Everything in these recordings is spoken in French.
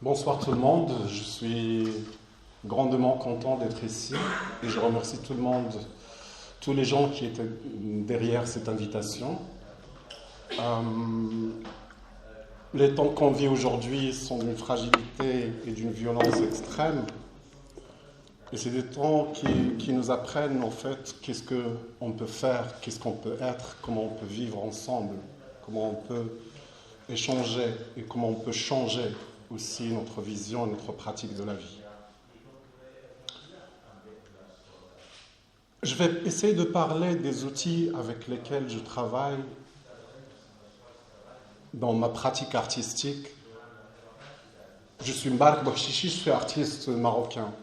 Bonsoir tout le monde, je suis grandement content d'être ici et je remercie tout le monde, tous les gens qui étaient derrière cette invitation. Les temps qu'on vit aujourd'hui sont d'une fragilité et d'une violence extrême et c'est des temps qui nous apprennent en fait qu'est-ce qu'on peut faire, qu'est-ce qu'on peut être, comment on peut vivre ensemble, comment on peut échanger et comment on peut changer aussi notre vision et notre pratique de la vie. Je vais essayer de parler des outils avec lesquels je travaille dans ma pratique artistique. Je suis Mbark Bakshishi, je suis artiste marocain.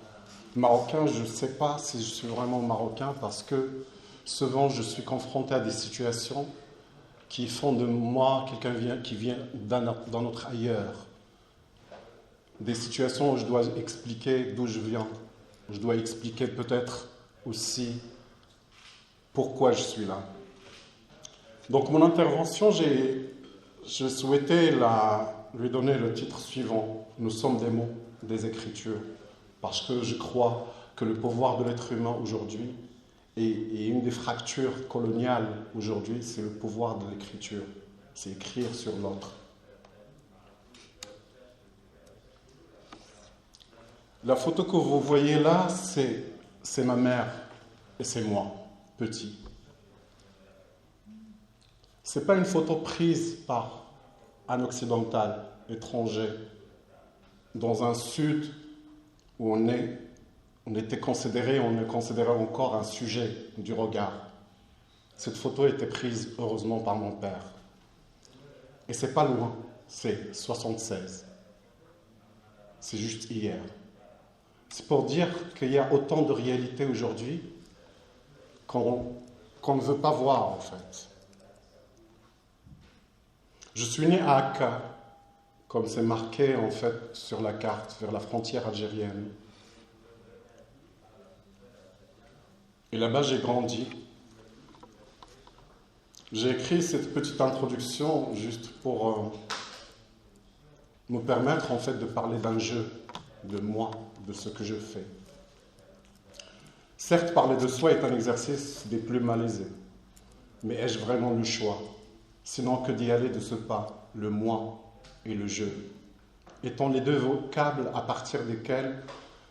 Marocain, je ne sais pas si je suis vraiment marocain parce que souvent je suis confronté à des situations qui font de moi quelqu'un qui vient d'un autre ailleurs. Des situations où je dois expliquer d'où je viens. Je dois expliquer peut-être aussi pourquoi je suis là. Donc mon intervention, je souhaitais lui donner le titre suivant. Nous sommes des mots, des écritures. Parce que je crois que le pouvoir de l'être humain aujourd'hui et une des fractures coloniales aujourd'hui, c'est le pouvoir de l'écriture. C'est écrire sur l'autre. La photo que vous voyez là, c'est ma mère et c'est moi, petit. Ce n'est pas une photo prise par un occidental étranger dans un sud où on est considéré encore un sujet du regard. Cette photo a été prise heureusement par mon père. Et c'est pas loin, c'est 76. C'est juste hier. C'est pour dire qu'il y a autant de réalités aujourd'hui qu'on ne veut pas voir en fait. Je suis né à Akka, comme c'est marqué en fait sur la carte, vers la frontière algérienne. Et là-bas j'ai grandi. J'ai écrit cette petite introduction juste pour me permettre en fait de parler d'un jeu, de moi, de ce que je fais. Certes, parler de soi est un exercice des plus malaisés, mais ai-je vraiment le choix? Sinon que d'y aller de ce pas, le moi et le je, étant les deux vocables à partir desquels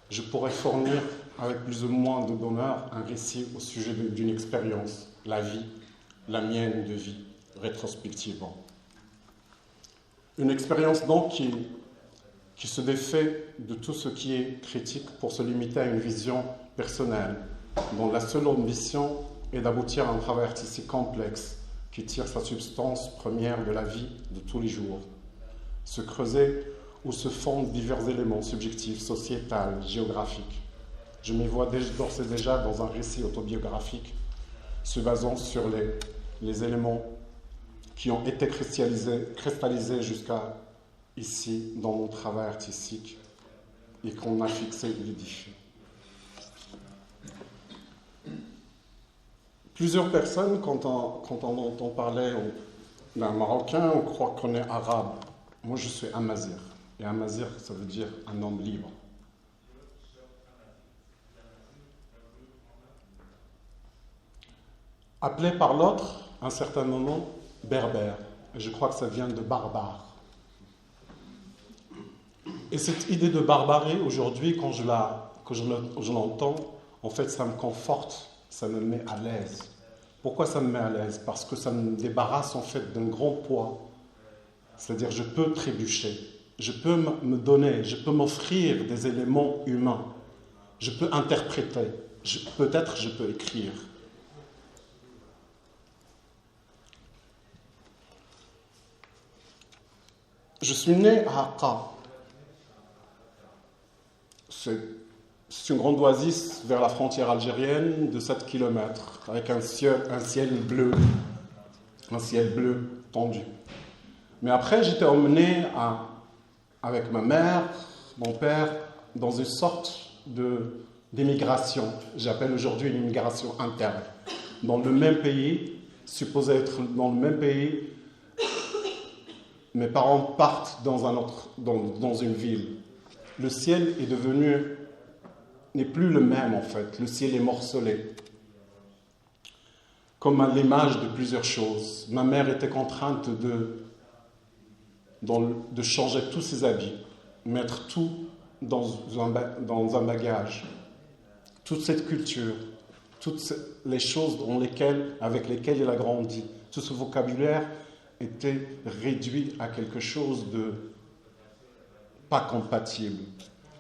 je pourrais fournir avec plus ou moins de bonheur un récit au sujet d'une expérience, la vie, la mienne de vie, rétrospectivement. Une expérience donc qui se défait de tout ce qui est critique pour se limiter à une vision personnelle, dont la seule ambition est d'aboutir à un travail artistique complexe qui tire sa substance première de la vie de tous les jours. Se creuser où se fondent divers éléments subjectifs, sociétals, géographiques. Je m'y vois d'ores et déjà dans un récit autobiographique se basant sur les éléments qui ont été cristallisés jusqu'à ici dans mon travail artistique et qu'on a fixé et édifié. Plusieurs personnes, quand on entend parler d'un Marocain, on croit qu'on est arabe. Moi, je suis amazir. Et amazir, ça veut dire un homme libre. Appelé par l'autre, à un certain moment, berbère. Et je crois que ça vient de barbare. Et cette idée de barbarie, aujourd'hui, quand je l'entends, en fait, ça me conforte, ça me met à l'aise. Pourquoi ça me met à l'aise? Parce que ça me débarrasse, en fait, d'un grand poids. C'est-à-dire, je peux trébucher, je peux me donner, je peux m'offrir des éléments humains, je peux interpréter, peut-être je peux écrire. Je suis né à Akka. C'est une grande oasis vers la frontière algérienne de 7 km, avec un ciel bleu tendu. Mais après, j'étais emmené avec ma mère, mon père, dans une sorte d'émigration. J'appelle aujourd'hui une immigration interne. Dans le même pays, supposé être dans le même pays, mes parents partent dans une ville. le ciel n'est plus le même en fait. Le ciel est morcelé, comme à l'image de plusieurs choses. Ma mère était contrainte de changer tous ses habits, mettre tout dans un bagage. Toute cette culture, toutes les choses avec lesquelles il a grandi, tout ce vocabulaire était réduit à quelque chose de pas compatible.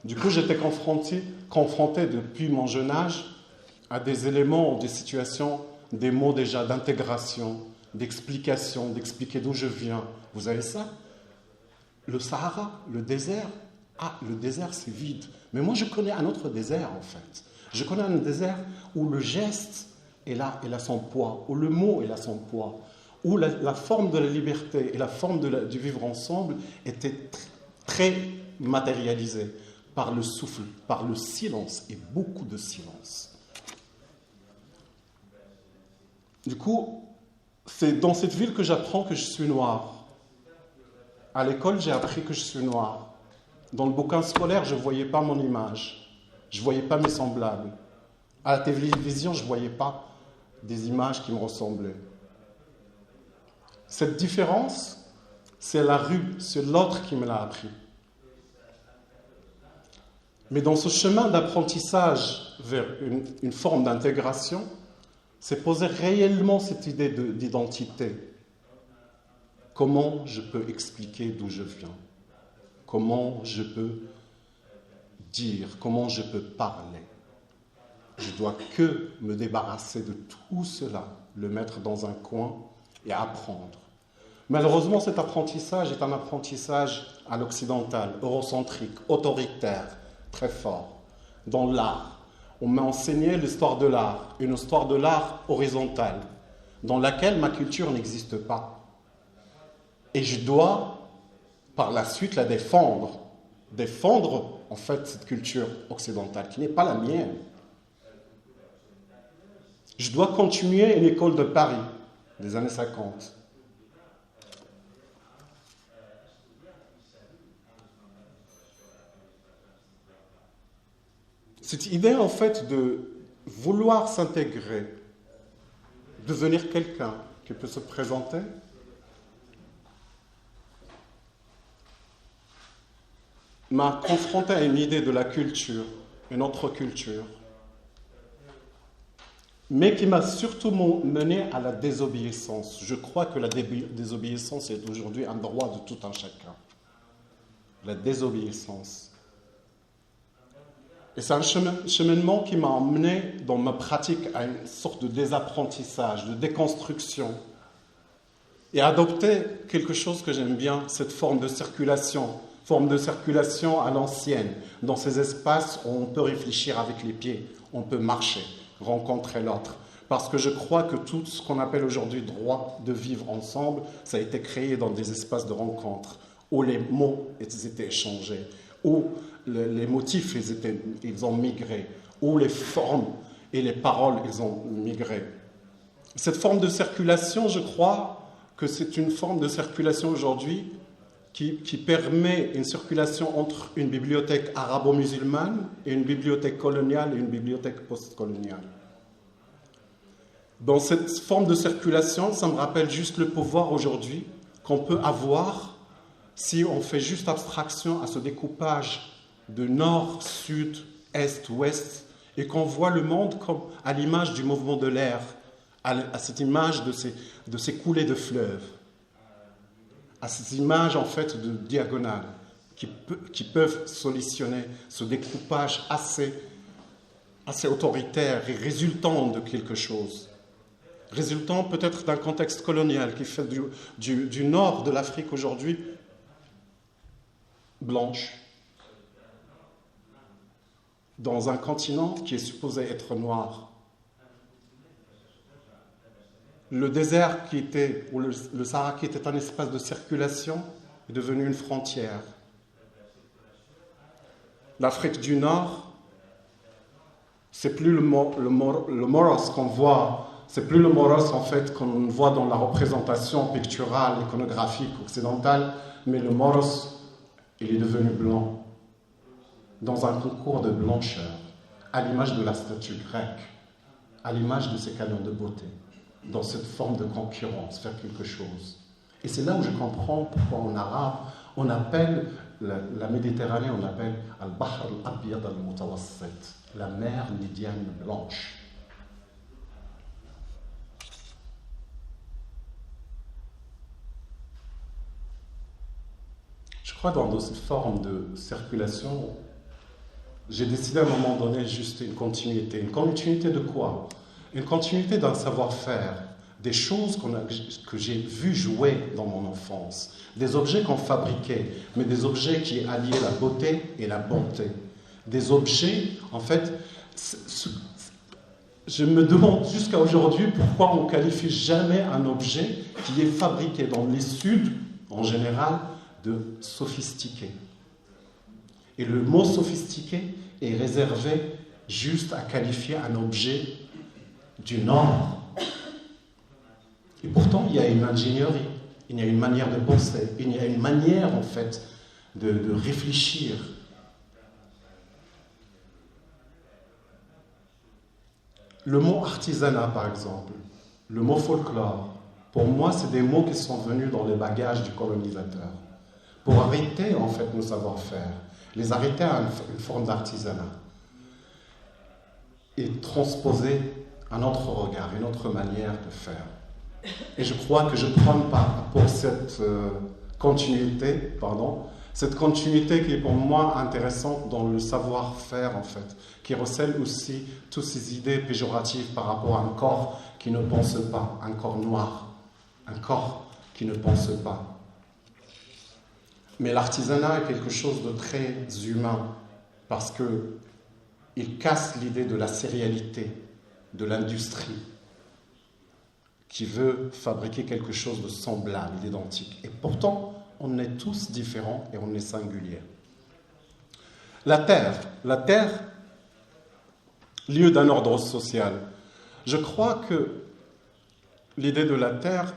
Du coup, j'étais confronté depuis mon jeune âge à des éléments, des situations, des mots déjà d'intégration, d'explication, d'expliquer d'où je viens. Vous avez ça? Le Sahara, le désert. Ah, le désert, c'est vide. Mais moi, je connais un autre désert, en fait. Je connais un désert où le geste, il a son poids, où le mot, il a son poids, où la forme de la liberté et la forme du vivre ensemble étaient très matérialisées par le souffle, par le silence, et beaucoup de silence. Du coup, c'est dans cette ville que j'apprends que je suis noir. À l'école, j'ai appris que je suis noir. Dans le bouquin scolaire, je ne voyais pas mon image. Je ne voyais pas mes semblables. À la télévision, je ne voyais pas des images qui me ressemblaient. Cette différence, c'est la rue, c'est l'autre qui me l'a appris. Mais dans ce chemin d'apprentissage vers une forme d'intégration, c'est poser réellement cette idée d'identité. Comment je peux expliquer d'où je viens? Comment je peux dire? Comment je peux parler? Je dois que me débarrasser de tout cela, le mettre dans un coin et apprendre. Malheureusement, cet apprentissage est un apprentissage à l'occidental, eurocentrique, autoritaire, très fort. Dans l'art, on m'a enseigné l'histoire de l'art, une histoire de l'art horizontale, dans laquelle ma culture n'existe pas. Et je dois, par la suite, la défendre. Défendre, en fait, cette culture occidentale, qui n'est pas la mienne. Je dois continuer une école de Paris, des années 50. Cette idée, en fait, de vouloir s'intégrer, devenir quelqu'un qui peut se présenter, m'a confronté à une idée de la culture, une autre culture, mais qui m'a surtout mené à la désobéissance. Je crois que la désobéissance est aujourd'hui un droit de tout un chacun. La désobéissance. Et c'est un cheminement qui m'a emmené dans ma pratique à une sorte de désapprentissage, de déconstruction, et à adopter quelque chose que j'aime bien, cette forme de circulation à l'ancienne, dans ces espaces où on peut réfléchir avec les pieds, on peut marcher, rencontrer l'autre. Parce que je crois que tout ce qu'on appelle aujourd'hui droit de vivre ensemble, ça a été créé dans des espaces de rencontre, où les mots étaient échangés, où les motifs ils ont migré, où les formes et les paroles ils ont migré. Cette forme de circulation, je crois que c'est une forme de circulation aujourd'hui qui permet une circulation entre une bibliothèque arabo-musulmane et une bibliothèque coloniale et une bibliothèque post-coloniale. Dans cette forme de circulation, ça me rappelle juste le pouvoir aujourd'hui qu'on peut avoir si on fait juste abstraction à ce découpage de nord, sud, est, ouest, et qu'on voit le monde comme à l'image du mouvement de l'air, à cette image de ces coulées de fleuves, à ces images en fait de diagonales qui peuvent solutionner ce découpage assez autoritaire et résultant de quelque chose, résultant peut-être d'un contexte colonial qui fait du nord de l'Afrique aujourd'hui blanche, dans un continent qui est supposé être noir. Le désert ou le Sahara qui était un espace de circulation est devenu une frontière. L'Afrique du Nord, c'est plus le moros qu'on voit, c'est plus le moros en fait qu'on voit dans la représentation picturale, iconographique occidentale, mais le moros, il est devenu blanc. dans un concours de blancheur, à l'image de la statue grecque, à l'image de ces canons de beauté, dans cette forme de concurrence, faire quelque chose. Et c'est là où je comprends pourquoi en arabe, on appelle la Méditerranée, on appelle Al-Bahr al-Abyad al-Mutawassit, la mer médiane blanche. Je crois que dans cette forme de circulation, j'ai décidé à un moment donné juste une continuité. Une continuité de quoi? Une continuité d'un savoir-faire, des choses que j'ai vues jouer dans mon enfance, des objets qu'on fabriquait, mais des objets qui alliaient la beauté et la bonté. Des objets, en fait, je me demande jusqu'à aujourd'hui pourquoi on ne qualifie jamais un objet qui est fabriqué dans les Suds, en général, de sophistiqué. Et le mot sophistiqué est réservé juste à qualifier un objet du Nord. Et pourtant, il y a une ingénierie, il y a une manière de penser, il y a une manière, en fait, de réfléchir. Le mot artisanat, par exemple, le mot folklore, pour moi, c'est des mots qui sont venus dans les bagages du colonisateur. Pour arrêter, en fait, nos savoir-faire, les arrêter à une forme d'artisanat et transposer un autre regard, une autre manière de faire. Et je crois que je prends pas pour cette continuité qui est pour moi intéressante dans le savoir-faire, en fait, qui recèle aussi toutes ces idées péjoratives par rapport à un corps qui ne pense pas, un corps noir, un corps qui ne pense pas. Mais l'artisanat est quelque chose de très humain parce qu'il casse l'idée de la sérialité, de l'industrie qui veut fabriquer quelque chose de semblable, d'identique. Et pourtant, on est tous différents et on est singuliers. La terre, lieu d'un ordre social. Je crois que l'idée de la terre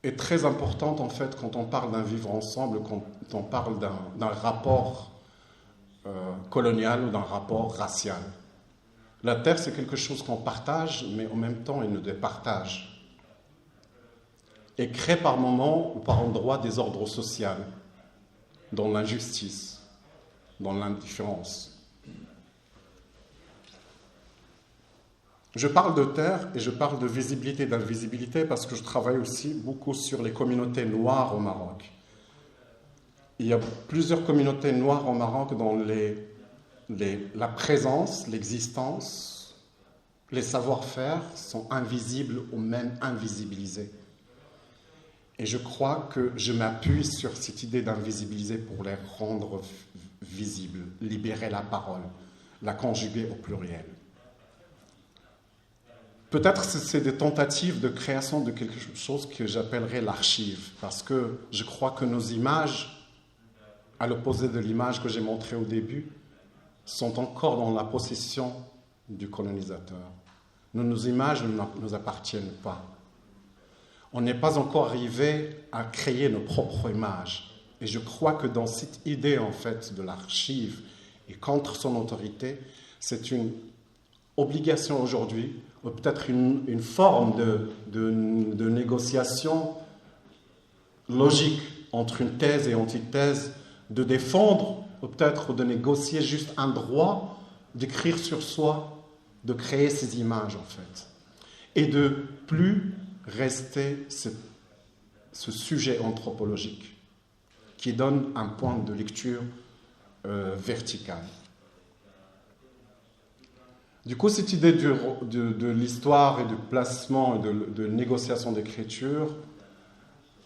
est très importante, en fait, quand on parle d'un vivre ensemble, quand on parle d'un rapport colonial ou d'un rapport racial. La terre, c'est quelque chose qu'on partage, mais en même temps, il nous départage. Et crée par moments ou par endroits des ordres sociaux, dans l'injustice, dans l'indifférence. Je parle de terre et je parle de visibilité, d'invisibilité, parce que je travaille aussi beaucoup sur les communautés noires au Maroc. Il y a plusieurs communautés noires au Maroc dont la présence, l'existence, les savoir-faire sont invisibles ou même invisibilisés. Et je crois que je m'appuie sur cette idée d'invisibiliser pour les rendre visibles, libérer la parole, la conjuguer au pluriel. Peut-être que c'est des tentatives de création de quelque chose que j'appellerais l'archive, parce que je crois que nos images, à l'opposé de l'image que j'ai montrée au début, sont encore dans la possession du colonisateur. Nos images ne nous appartiennent pas. On n'est pas encore arrivé à créer nos propres images. Et je crois que dans cette idée, en fait, de l'archive et contre son autorité, c'est une obligation aujourd'hui, ou peut-être une forme de négociation logique entre une thèse et antithèse, de défendre, ou peut-être de négocier juste un droit d'écrire sur soi, de créer ces images, en fait. Et de plus rester ce sujet anthropologique qui donne un point de lecture vertical. Du coup, cette idée de l'histoire et de placement et de négociation d'écriture,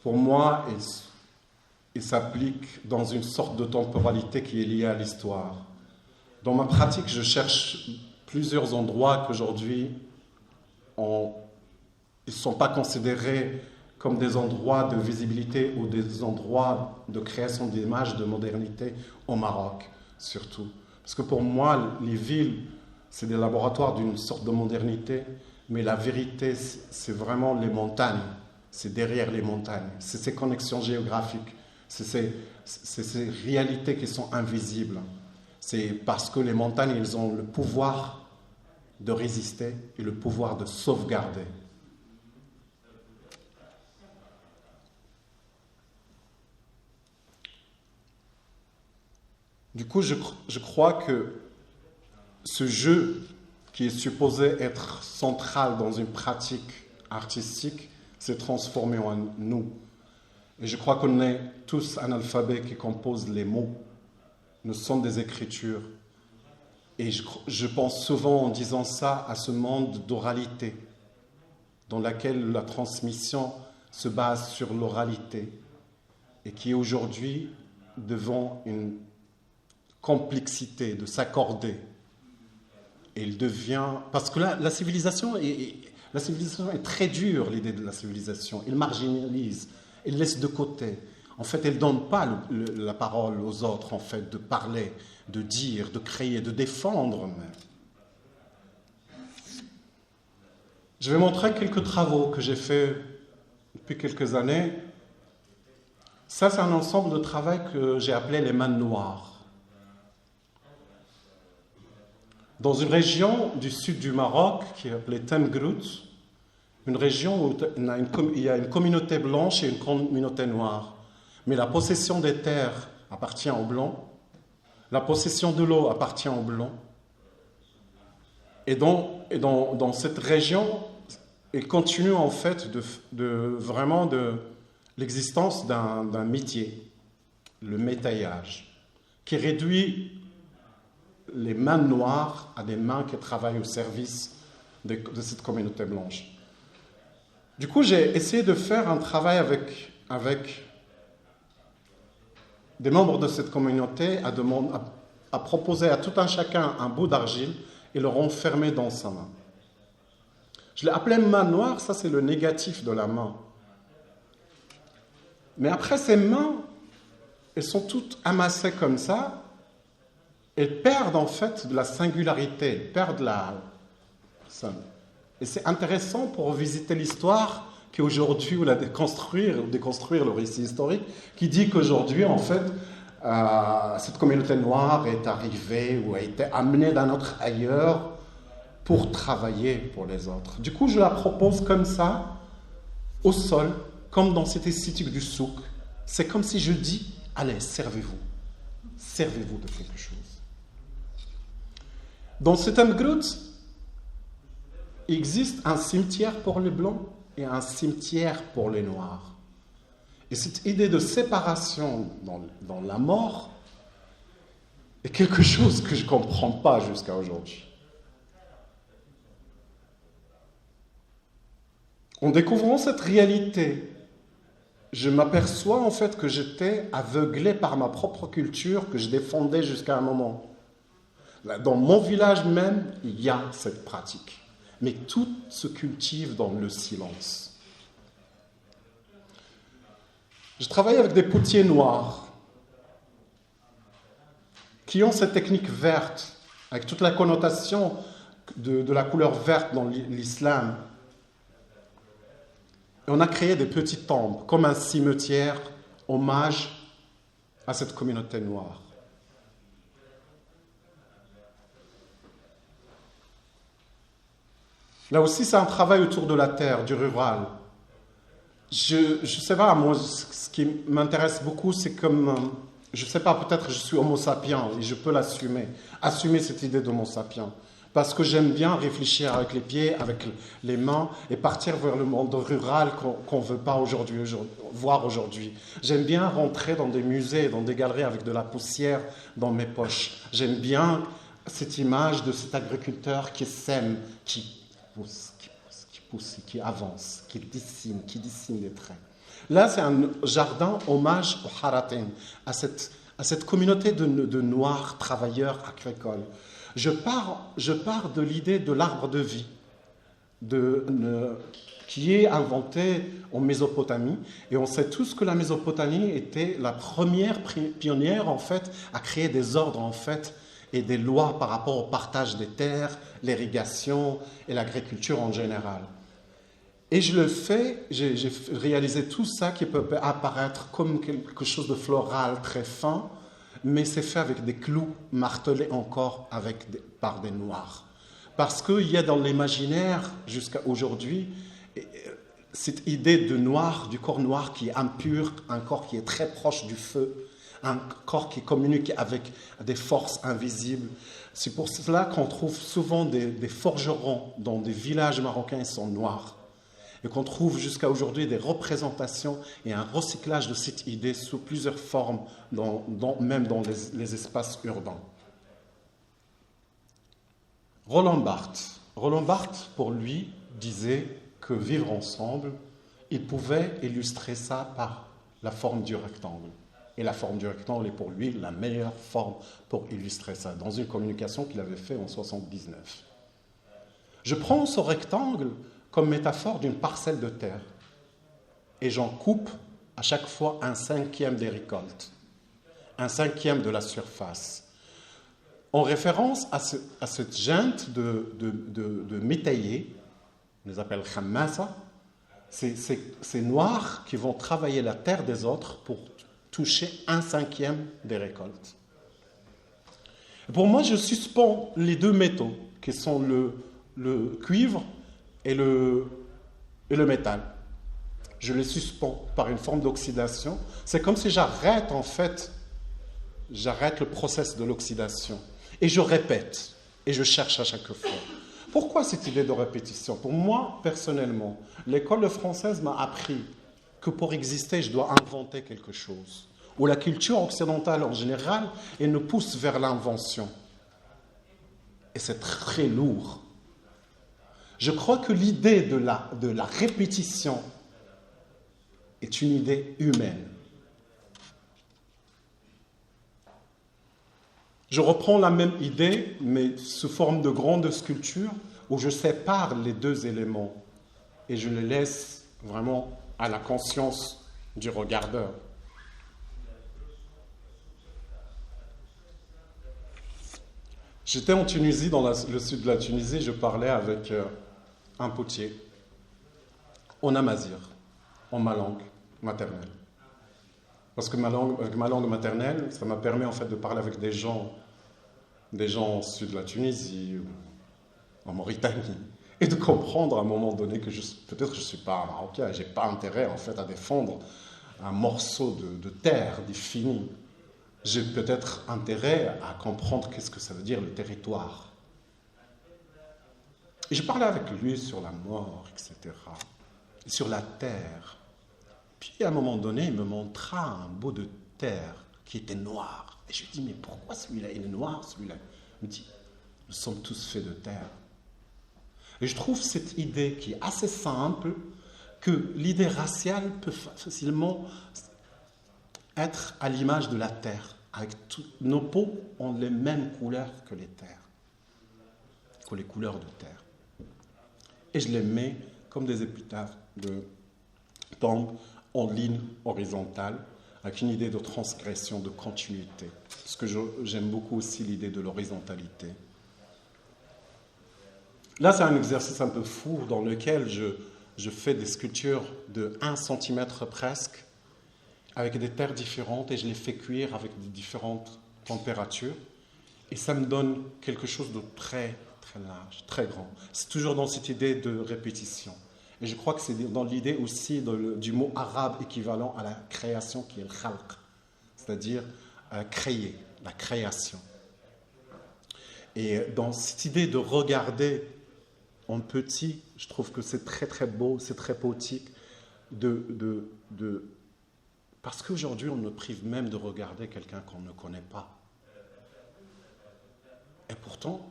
pour moi, il s'applique dans une sorte de temporalité qui est liée à l'histoire. Dans ma pratique, je cherche plusieurs endroits qu'aujourd'hui, ils ne sont pas considérés comme des endroits de visibilité ou des endroits de création d'images de modernité au Maroc, surtout. Parce que pour moi, les villes, c'est des laboratoires d'une sorte de modernité, mais la vérité, c'est vraiment les montagnes. C'est derrière les montagnes. C'est ces connexions géographiques C'est ces réalités qui sont invisibles. C'est parce que les montagnes, elles ont le pouvoir de résister et le pouvoir de sauvegarder. Du coup, je crois que ce jeu qui est supposé être central dans une pratique artistique s'est transformé en nous. Et je crois qu'on est tous un alphabet qui compose les mots. Nous sommes des écritures. Et je pense souvent en disant ça à ce monde d'oralité, dans lequel la transmission se base sur l'oralité et qui est aujourd'hui devant une complexité de s'accorder. Et il devient... Parce que la civilisation est très dure, l'idée de la civilisation. Elle marginalise, elle laisse de côté. En fait, elle ne donne pas la parole aux autres, en fait, de parler, de dire, de créer, de défendre même. Je vais montrer quelques travaux que j'ai faits depuis quelques années. Ça, c'est un ensemble de travaux que j'ai appelé les mains noires. Dans une région du sud du Maroc, qui est appelée Temgrout, une région où il y a une communauté blanche et une communauté noire. Mais la possession des terres appartient aux blancs, la possession de l'eau appartient aux blancs. Et dans cette région, il continue en fait vraiment de l'existence d'un métier, le métayage, qui réduit les mains noires à des mains qui travaillent au service de cette communauté blanche. Du coup, j'ai essayé de faire un travail avec des membres de cette communauté à proposer à tout un chacun un bout d'argile et le renfermer dans sa main. Je l'ai appelé main noire, ça c'est le négatif de la main. Mais après, ces mains, elles sont toutes amassées comme ça. Elles perdent en fait de la singularité, elles perdent ça. Et c'est intéressant pour revisiter l'histoire qu'aujourd'hui, on a déconstruire le récit historique, qui dit qu'aujourd'hui, en fait, cette communauté noire est arrivée ou a été amenée d'un autre ailleurs pour travailler pour les autres. Du coup, je la propose comme ça, au sol, comme dans cette esthétique du souk. C'est comme si je dis, allez, servez-vous de quelque chose. Dans cet Temgrout, il existe un cimetière pour les blancs et un cimetière pour les noirs. Et cette idée de séparation dans la mort est quelque chose que je ne comprends pas jusqu'à aujourd'hui. En découvrant cette réalité, je m'aperçois en fait que j'étais aveuglé par ma propre culture que je défendais jusqu'à un moment. Dans mon village même, il y a cette pratique. Mais tout se cultive dans le silence. Je travaille avec des potiers noirs qui ont cette technique verte, avec toute la connotation de la couleur verte dans l'islam. Et on a créé des petites tombes, comme un cimetière, hommage à cette communauté noire. Là aussi, c'est un travail autour de la terre, du rural. Je sais pas, moi, ce qui m'intéresse beaucoup, c'est comme, je sais pas, peut-être je suis homo sapiens et je peux l'assumer, assumer cette idée d'homo sapiens. Parce que j'aime bien réfléchir avec les pieds, avec les mains et partir vers le monde rural qu'on ne veut pas voir aujourd'hui. J'aime bien rentrer dans des musées, dans des galeries avec de la poussière dans mes poches. J'aime bien cette image de cet agriculteur qui sème, qui pousse, qui avance, qui dessine des traits. Là, c'est un jardin hommage au Haratin, à cette communauté de noirs travailleurs agricoles. Je pars de l'idée de l'arbre de vie, qui est inventé en Mésopotamie. Et on sait tous que la Mésopotamie était la première pionnière, en fait, à créer des ordres, en fait, et des lois par rapport au partage des terres, l'irrigation et l'agriculture en général. Et je le fais, j'ai réalisé tout ça qui peut apparaître comme quelque chose de floral très fin, mais c'est fait avec des clous martelés encore par des noirs. Parce qu'il y a dans l'imaginaire, jusqu'à aujourd'hui, cette idée de noir, du corps noir qui est impur, un corps qui est très proche du feu, un corps qui communique avec des forces invisibles. C'est pour cela qu'on trouve souvent des forgerons dans des villages marocains, ils sont noirs. Et qu'on trouve jusqu'à aujourd'hui des représentations et un recyclage de cette idée sous plusieurs formes, même dans les espaces urbains. Roland Barthes, pour lui, disait que vivre ensemble, il pouvait illustrer ça par la forme du rectangle. Et la forme du rectangle est pour lui la meilleure forme pour illustrer ça, dans une communication qu'il avait faite en 1979. Je prends ce rectangle comme métaphore d'une parcelle de terre et j'en coupe à chaque fois 1/5 des récoltes, 1/5 de la surface. En référence à cette junte de métayers, on les appelle khammasa, ces noirs qui vont travailler la terre des autres pour toucher 1/5 des récoltes. Et pour moi, je suspends les deux métaux, qui sont le cuivre et le métal. Je les suspends par une forme d'oxydation. C'est comme si j'arrête le processus de l'oxydation. Et je répète, et je cherche à chaque fois. Pourquoi cette idée de répétition? Pour moi, personnellement, l'école française m'a appris que pour exister, je dois inventer quelque chose. Ou la culture occidentale en général, elle nous pousse vers l'invention. Et c'est très lourd. Je crois que l'idée de la répétition est une idée humaine. Je reprends la même idée, mais sous forme de grande sculpture, où je sépare les deux éléments et je les laisse vraiment à la conscience du regardeur. J'étais en Tunisie, dans le sud de la Tunisie, je parlais avec un potier en amazigh, en ma langue maternelle. Parce que ma langue maternelle, ça m'a permis en fait de parler avec des gens au sud de la Tunisie, en Mauritanie, et de comprendre à un moment donné que peut-être que je ne suis pas un Marocain, je n'ai pas intérêt en fait à défendre un morceau de terre défini. J'ai peut-être intérêt à comprendre qu'est-ce que ça veut dire le territoire. Et je parlais avec lui sur la mort, etc., et sur la terre. Puis à un moment donné, il me montra un bout de terre qui était noir. Et je lui dis, mais pourquoi celui-là il est noir, celui-là? Il me dit, nous sommes tous faits de terre. Et je trouve cette idée qui est assez simple, que l'idée raciale peut facilement être à l'image de la terre. Nos peaux ont les mêmes couleurs que les terres, que les couleurs de terre. Et je les mets comme des épitaphes de tombes en ligne horizontale, avec une idée de transgression, de continuité. Parce que j'aime beaucoup aussi l'idée de l'horizontalité. Là, c'est un exercice un peu fou dans lequel je fais des sculptures de 1 cm presque, avec des terres différentes, et je les fais cuire avec des différentes températures. Et ça me donne quelque chose de très, très large, très grand. C'est toujours dans cette idée de répétition. Et je crois que c'est dans l'idée aussi du mot arabe équivalent à la création qui est le khalq, c'est-à-dire créer, la création. Et dans cette idée de regarder en petit, je trouve que c'est très très beau, c'est très poétique, parce qu'aujourd'hui on nous prive même de regarder quelqu'un qu'on ne connaît pas. Et pourtant,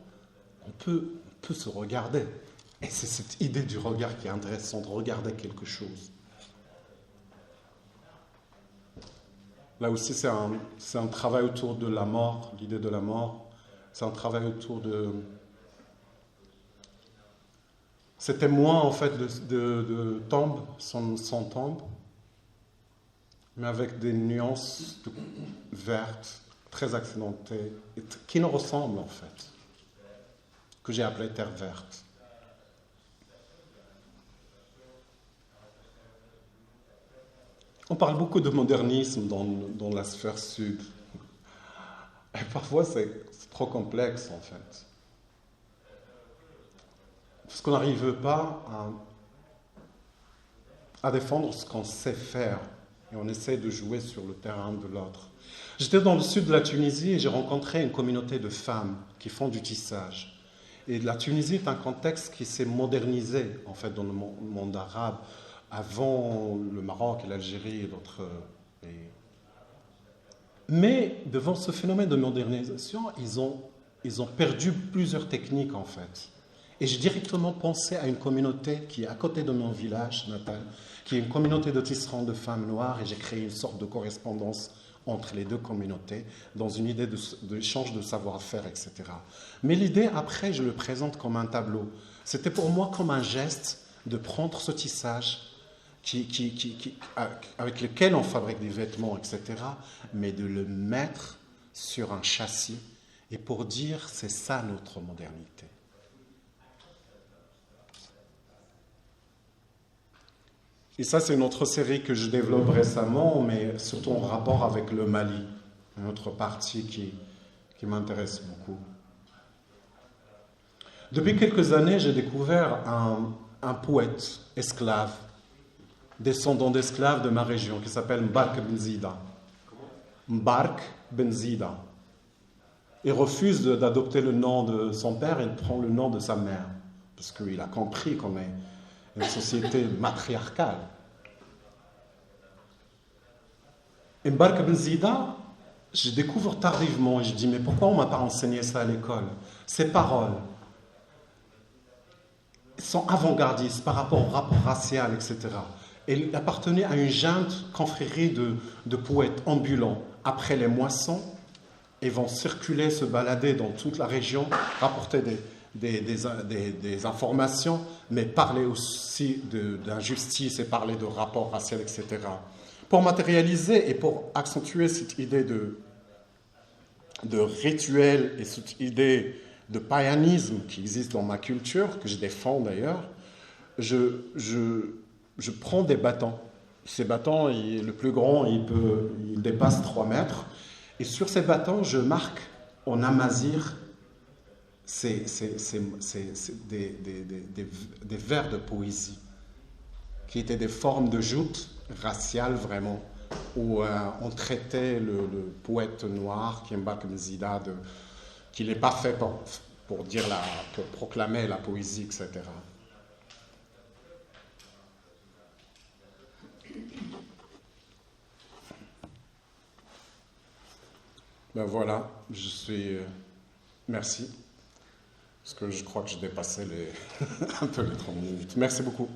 on peut se regarder. Et c'est cette idée du regard qui est intéressante, de regarder quelque chose. Là aussi, c'est un travail autour de la mort, l'idée de la mort. C'est un travail autour de... C'était moins, en fait, de tombes, sans tombes, mais avec des nuances vertes, très accidentées, qui nous ressemblent, en fait, que j'ai appelé terre verte. On parle beaucoup de modernisme dans la sphère sud. Et parfois, c'est trop complexe, en fait. Parce qu'on n'arrive pas à défendre ce qu'on sait faire. Et on essaie de jouer sur le terrain de l'autre. J'étais dans le sud de la Tunisie et j'ai rencontré une communauté de femmes qui font du tissage. Et la Tunisie est un contexte qui s'est modernisé, en fait, dans le monde arabe, avant le Maroc et l'Algérie et d'autres pays. Mais devant ce phénomène de modernisation, ils ont perdu plusieurs techniques, en fait. Et j'ai directement pensé à une communauté qui est à côté de mon village natal, qui est une communauté de tisserands de femmes noires, et j'ai créé une sorte de correspondance entre les deux communautés, dans une idée d'échange de savoir-faire, etc. Mais l'idée, après, je le présente comme un tableau. C'était pour moi comme un geste de prendre ce tissage avec lequel on fabrique des vêtements, etc., mais de le mettre sur un châssis, et pour dire, c'est ça notre modernité. Et ça, c'est une autre série que je développe récemment, mais surtout en rapport avec le Mali, une autre partie qui m'intéresse beaucoup. Depuis quelques années, j'ai découvert un poète esclave, descendant d'esclaves de ma région, qui s'appelle Mbark Benzida. Mbark Benzida. Il refuse d'adopter le nom de son père, il prend le nom de sa mère, parce qu'il a compris qu'on est une société matriarcale. Et Mbark Benzida, je découvre tardivement et je dis, mais pourquoi on ne m'a pas enseigné ça à l'école? Ces paroles sont avant-gardistes par rapport au rapport racial, etc. Et il appartenait à une junte confrérie de poètes ambulants. Après les moissons, ils vont circuler, se balader dans toute la région, rapporter des informations, mais parler aussi d'injustice et parler de rapports raciaux, etc. Pour matérialiser et pour accentuer cette idée de rituel et cette idée de païanisme qui existe dans ma culture, que je défends d'ailleurs, je prends des bâtons. Ces bâtons, le plus grand, il dépasse 3 mètres. Et sur ces bâtons, je marque en amazigh des vers de poésie qui étaient des formes de joutes raciales vraiment, où on traitait le poète noir qui est Mbark Benzida qu'il n'est pas fait pour proclamer la poésie, etc. Ben voilà, merci, parce que je crois que j'ai dépassé un peu les 30 minutes. Merci beaucoup.